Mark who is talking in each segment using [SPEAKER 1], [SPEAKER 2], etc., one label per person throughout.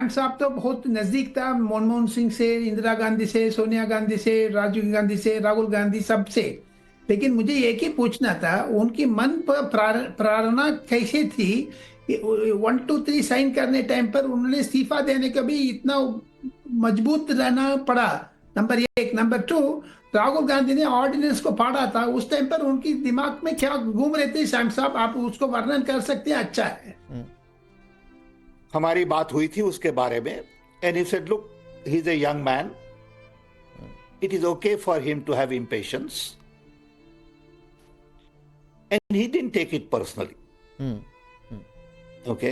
[SPEAKER 1] साहब तो बहुत नजदीक था मनमोहन सिंह से, इंदिरा गांधी से, सोनिया गांधी से, राजीव गांधी से, राहुल गांधी सबसे। लेकिन मुझे एक ही पूछना था, उनकी मन पर प्रेरणा कैसे थी? 1 2 3 साइन करने टाइम पर उन्होंने इस्तीफा देने का भी इतना मजबूत रहना पड़ा। नंबर एक। नंबर टू, राहुल गांधी ने ऑर्डिनेंस को पढ़ा था उस टाइम पर, उनकी दिमाग में क्या घूम रहे थे श्याम साहब, आप उसको वर्णन कर सकते हैं? अच्छा है।
[SPEAKER 2] हमारी बात हुई थी उसके बारे में, and he said look, he is a young man, it is okay for him to have impatience, and he didn't take it personally. Okay,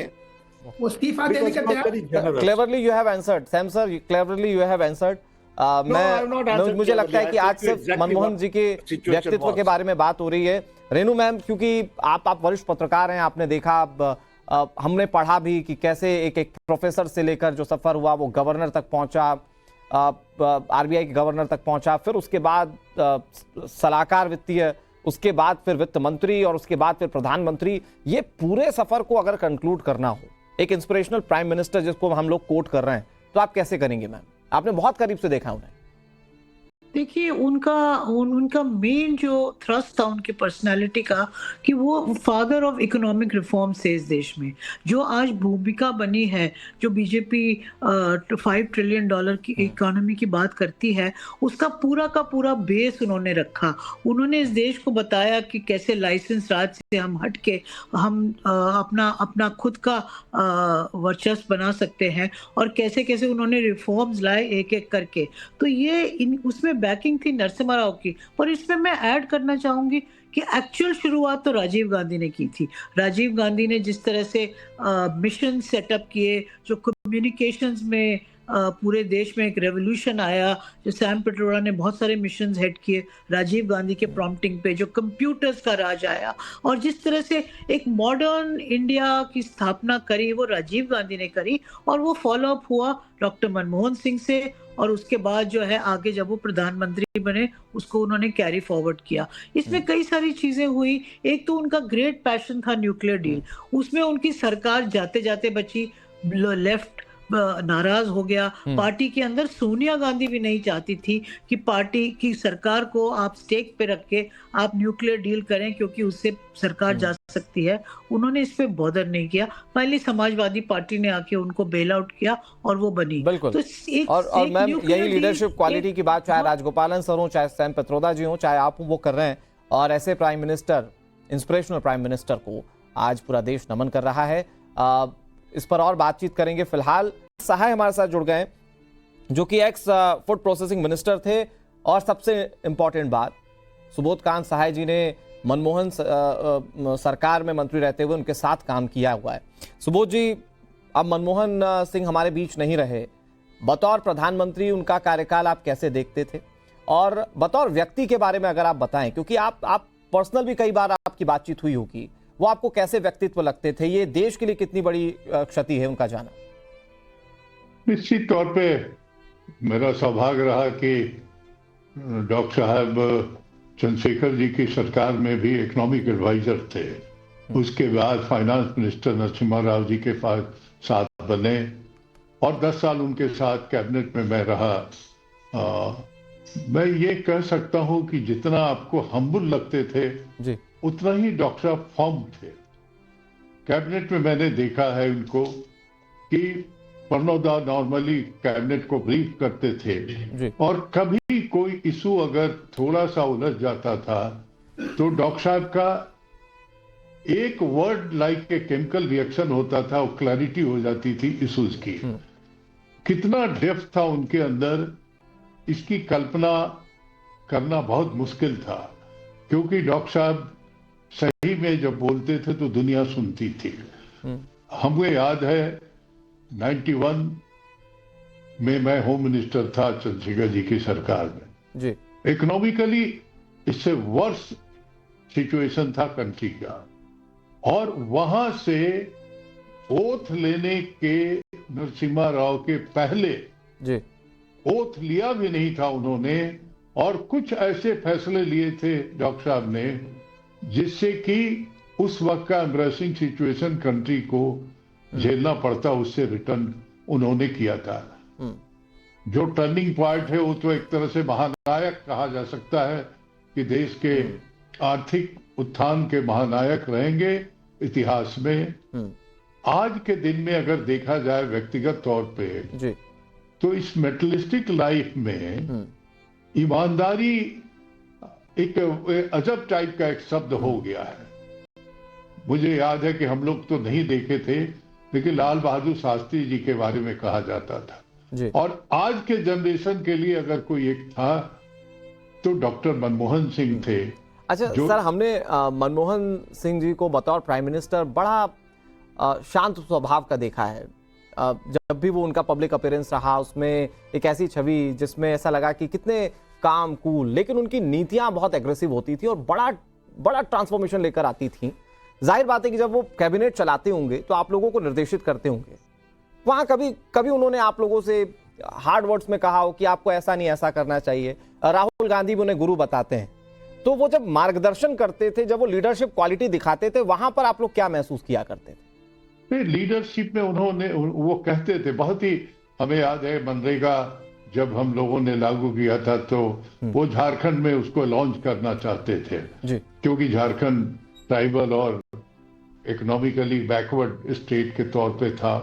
[SPEAKER 1] वो इस्तीफा देने का तैयार।
[SPEAKER 3] Cleverly you have answered Sam sir, cleverly you have answered. मुझे लगता है कि आज सिर्फ मनमोहन जी के व्यक्तित्व के बारे में बात हो रही है। रेणु मैम, क्योंकि आप वरिष्ठ पत्रकार हैं, आपने देखा, हमने पढ़ा भी कि कैसे एक प्रोफेसर से लेकर जो सफर हुआ वो गवर्नर तक पहुंचा, आरबीआई के गवर्नर तक पहुंचा, फिर उसके बाद सलाहकार वित्तीय, उसके बाद फिर वित्त मंत्री, और उसके बाद फिर प्रधानमंत्री। ये पूरे सफर को अगर कंक्लूड करना हो, एक इंस्पिरेशनल प्राइम मिनिस्टर जिसको हम लोग कोट कर रहे हैं, तो आप कैसे करेंगे मैम? आपने बहुत करीब से देखा उन्हें।
[SPEAKER 4] देखिए, उनका मेन जो थ्रस्ट था उनकी पर्सनालिटी का, कि वो फादर ऑफ इकोनॉमिक रिफॉर्म्स थे इस देश में। जो आज भूमिका बनी है, जो बीजेपी $5 ट्रिलियन की इकोनॉमी की बात करती है, उसका पूरा का पूरा बेस उन्होंने रखा। उन्होंने इस देश को बताया कि कैसे लाइसेंस राज से हम हट के हम अपना खुद का वर्चस्व बना सकते हैं, और कैसे कैसे उन्होंने रिफॉर्म्स लाए एक एक करके। तो ये उसमें बैकिंग थी नरसिम्हा राव की। पर इसमें मैं ऐड करना चाहूंगी कि एक्चुअल शुरुआत तो राजीव गांधी ने की थी। राजीव गांधी ने जिस तरह से मिशन सेटअप किए, जो कम्युनिकेशंस में पूरे देश में एक रेवोल्यूशन आया, जो सैम पिट्रोडा ने बहुत सारे मिशन हेड किए राजीव गांधी के प्रॉम्प्टिंग पे, जो कंप्यूटर्स का राज आया, और जिस तरह से एक मॉडर्न इंडिया की स्थापना करी वो राजीव गांधी ने करी, और वो फॉलो अप हुआ डॉक्टर मनमोहन सिंह से, और उसके बाद जो है आगे जब वो प्रधानमंत्री बने उसको उन्होंने कैरी फॉरवर्ड किया। इसमें कई सारी चीजें हुई। एक तो उनका ग्रेट पैशन था न्यूक्लियर डील, उसमें उनकी सरकार जाते जाते बची, लेफ्ट नाराज हो गया। पार्टी के अंदर सोनिया गांधी भी नहीं चाहती थी कि पार्टी की सरकार को आप स्टेक पे रख के आप न्यूक्लियर डील करें, क्योंकि उससे सरकार जा सकती है। उन्होंने इस पे बॉदर नहीं किया। पहले समाजवादी पार्टी ने आके उनको बेल आउट किया और वो बनी।
[SPEAKER 3] बिल्कुल।
[SPEAKER 4] तो
[SPEAKER 3] और मैम, यही लीडरशिप क्वालिटी की बात, चाहे राजगोपालन सर हो, चाहे सैम पित्रोदा जी हो, चाहे आप, वो कर रहे हैं। और ऐसे prime minister, inspirational prime minister को आज पूरा देश नमन कर रहा है। इस पर और बातचीत करेंगे। फिलहाल सहाय हमारे साथ जुड़ गए, जो कि एक्स फूड प्रोसेसिंग मिनिस्टर थे। और सबसे इंपॉर्टेंट बात, सुबोध कांत सहाय जी ने मनमोहन सरकार में मंत्री रहते हुए उनके साथ काम किया हुआ है। सुबोध जी, अब मनमोहन सिंह हमारे बीच नहीं रहे, बतौर प्रधानमंत्री उनका कार्यकाल आप कैसे देखते थे? और बतौर व्यक्ति के बारे में अगर आप बताएं, क्योंकि आप पर्सनल भी कई बार आपकी बातचीत हुई होगी, वो आपको कैसे व्यक्तित्व लगते थे? ये देश के लिए कितनी बड़ी क्षति है उनका जाना?
[SPEAKER 5] निश्चित तौर पे मेरा सौभाग्य रहा कि डॉक्टर साहब चंद्रशेखर जी की सरकार में भी इकोनॉमिक एडवाइजर थे। उसके बाद फाइनेंस मिनिस्टर नरसिम्हा राव जी के साथ बने, और 10 साल उनके साथ कैबिनेट में मैं रहा। मैं ये कह सकता हूं कि जितना आपको हम्बल लगते थे जी, उतना ही डॉक्टर साहब फॉर्म थे। कैबिनेट में मैंने देखा है उनको कि प्रणोदा नॉर्मली कैबिनेट को ब्रीफ करते थे जी। और कभी कोई इशू अगर थोड़ा सा उलझ जाता था तो डॉक्टर साहब का एक word like a chemical reaction होता था, वो क्लैरिटी हो जाती थी इश्यूज की। कितना डेप्थ था उनके अंदर, इसकी कल्पना करना बहुत मुश्किल था, क्योंकि डॉक्टर साहब सही में जब बोलते थे तो दुनिया सुनती थी। हमें याद है 91 में मैं होम मिनिस्टर था चंद्रशेखर जी की सरकार में जी। इकोनॉमिकली इससे वर्स सिचुएशन था कंट्री का, और वहां से ओथ लेने के नरसिम्हा राव के पहले जी ओथ लिया भी नहीं था उन्होंने, और कुछ ऐसे फैसले लिए थे डॉक्टर साहब ने जिससे कि उस वक्त का एम्ब्रेसिंग सिचुएशन कंट्री को झेलना पड़ता, उससे रिटर्न उन्होंने किया था। जो टर्निंग पॉइंट है वो तो एक तरह से महानायक कहा जा सकता है कि देश के आर्थिक उत्थान के महानायक रहेंगे इतिहास में। आज के दिन में अगर देखा जाए व्यक्तिगत तौर पे
[SPEAKER 3] जी।
[SPEAKER 5] तो इस मेटलिस्टिक लाइफ में ईमानदारी एक अजब टाइप का एक शब्द हो गया है। मुझे याद है कि हम लोग तो नहीं देखे थे, लेकिन लाल बहादुर शास्त्री जी के बारे में कहा जाता था
[SPEAKER 3] जी।
[SPEAKER 5] और आज के जनरेशन के लिए अगर कोई एक था तो डॉक्टर मनमोहन सिंह थे।
[SPEAKER 3] अच्छा सर, हमने मनमोहन सिंह जी को बतौर प्राइम मिनिस्टर बड़ा शांत स्वभाव का देखा है। जब भी वो उनका पब्लिक अपीयरेंस रहा उसमें एक ऐसी छवि जिसमें ऐसा लगा कि कितने काम कूल, लेकिन उनकी नीतियां बहुत एग्रेसिव होती थी और बड़ा ट्रांसफॉर्मेशन लेकर आती थी। जाहिर बात है कि जब वो कैबिनेट चलाते होंगे तो आप लोगों को निर्देशित करते होंगे। वहां कभी उन्होंने आप लोगों से हार्ड वर्ड्स में कहा हो कि आपको ऐसा नहीं ऐसा करना चाहिए? राहुल गांधी भी उन्हें गुरु बताते हैं, तो वो जब मार्गदर्शन करते थे, जब वो लीडरशिप क्वालिटी दिखाते थे, वहां पर आप लोग क्या महसूस किया करते थे?
[SPEAKER 5] लीडरशिप में उन्होंने वो कहते थे बहुत ही, हमें याद है मनरेगा जब हम लोगों ने लागू किया था तो वो झारखंड में उसको लॉन्च करना चाहते थे
[SPEAKER 3] जी।
[SPEAKER 5] क्योंकि झारखंड ट्राइबल और इकोनॉमिकली बैकवर्ड स्टेट के तौर पे था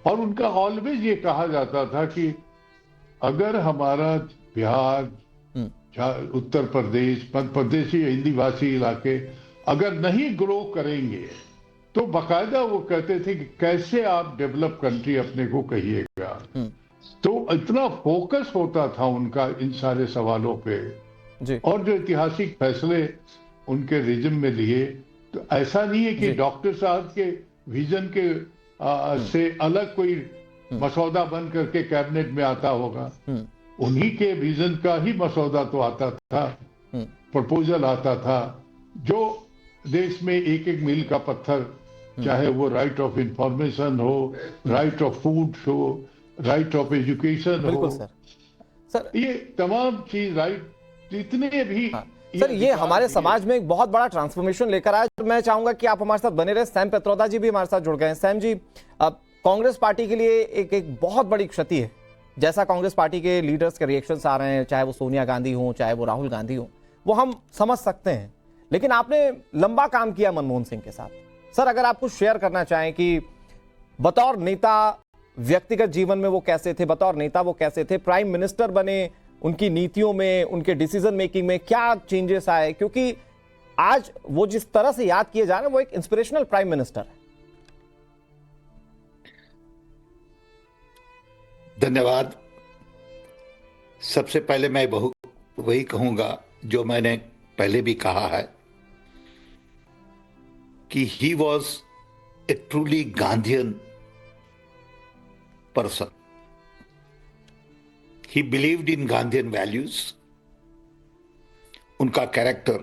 [SPEAKER 5] और उनका ऑलवेज ये कहा जाता था कि अगर हमारा बिहार, उत्तर प्रदेश, मध्य प्रदेश, हिंदी भाषी इलाके अगर नहीं ग्रो करेंगे तो बाकायदा वो कहते थे कि कैसे आप डेवलप कंट्री अपने को कहिएगा। तो इतना फोकस होता था उनका इन सारे सवालों पे
[SPEAKER 3] जी।
[SPEAKER 5] और जो ऐतिहासिक फैसले उनके रिज्म में लिए, तो ऐसा नहीं है कि डॉक्टर साहब के विजन के से अलग कोई मसौदा बन करके कैबिनेट में आता होगा। उन्हीं के विजन का ही मसौदा तो आता था, प्रपोजल आता था जो देश में एक एक मील का पत्थर, चाहे वो राइट ऑफ इंफॉर्मेशन हो, राइट ऑफ फूड हो, राइट ऑफ एजुकेशन हो,
[SPEAKER 3] सर
[SPEAKER 5] ये तमाम चीज राइट जितने भी
[SPEAKER 3] सर ये हमारे समाज में एक बहुत बड़ा ट्रांसफॉर्मेशन लेकर आया। मैं चाहूंगा कि आप हमारे साथ बने रहे। सैम पित्रोदा जी भी हमारे साथ जुड़ गए हैं। सैम जी, कांग्रेस पार्टी के लिए एक बहुत बड़ी क्षति है, जैसा कांग्रेस पार्टी के लीडर्स के रिएक्शंस आ रहे हैं, चाहे वो सोनिया गांधी हो, चाहे वो राहुल गांधी हो, वो हम समझ सकते हैं। लेकिन आपने लंबा काम किया मनमोहन सिंह के साथ। सर अगर आप कुछ शेयर करना चाहें कि बतौर नेता व्यक्तिगत जीवन में वो कैसे थे, बतौर नेता वो कैसे थे, प्राइम मिनिस्टर बने, उनकी नीतियों में, उनके डिसीजन मेकिंग में क्या चेंजेस आए, क्योंकि आज वो जिस तरह से याद किए जा रहे हैं वो एक इंस्पिरेशनल प्राइम मिनिस्टर है।
[SPEAKER 2] धन्यवाद। सबसे पहले मैं वही कहूंगा जो मैंने पहले भी कहा है कि he was a truly Gandhian person. He believed in Gandhian values. उनका कैरेक्टर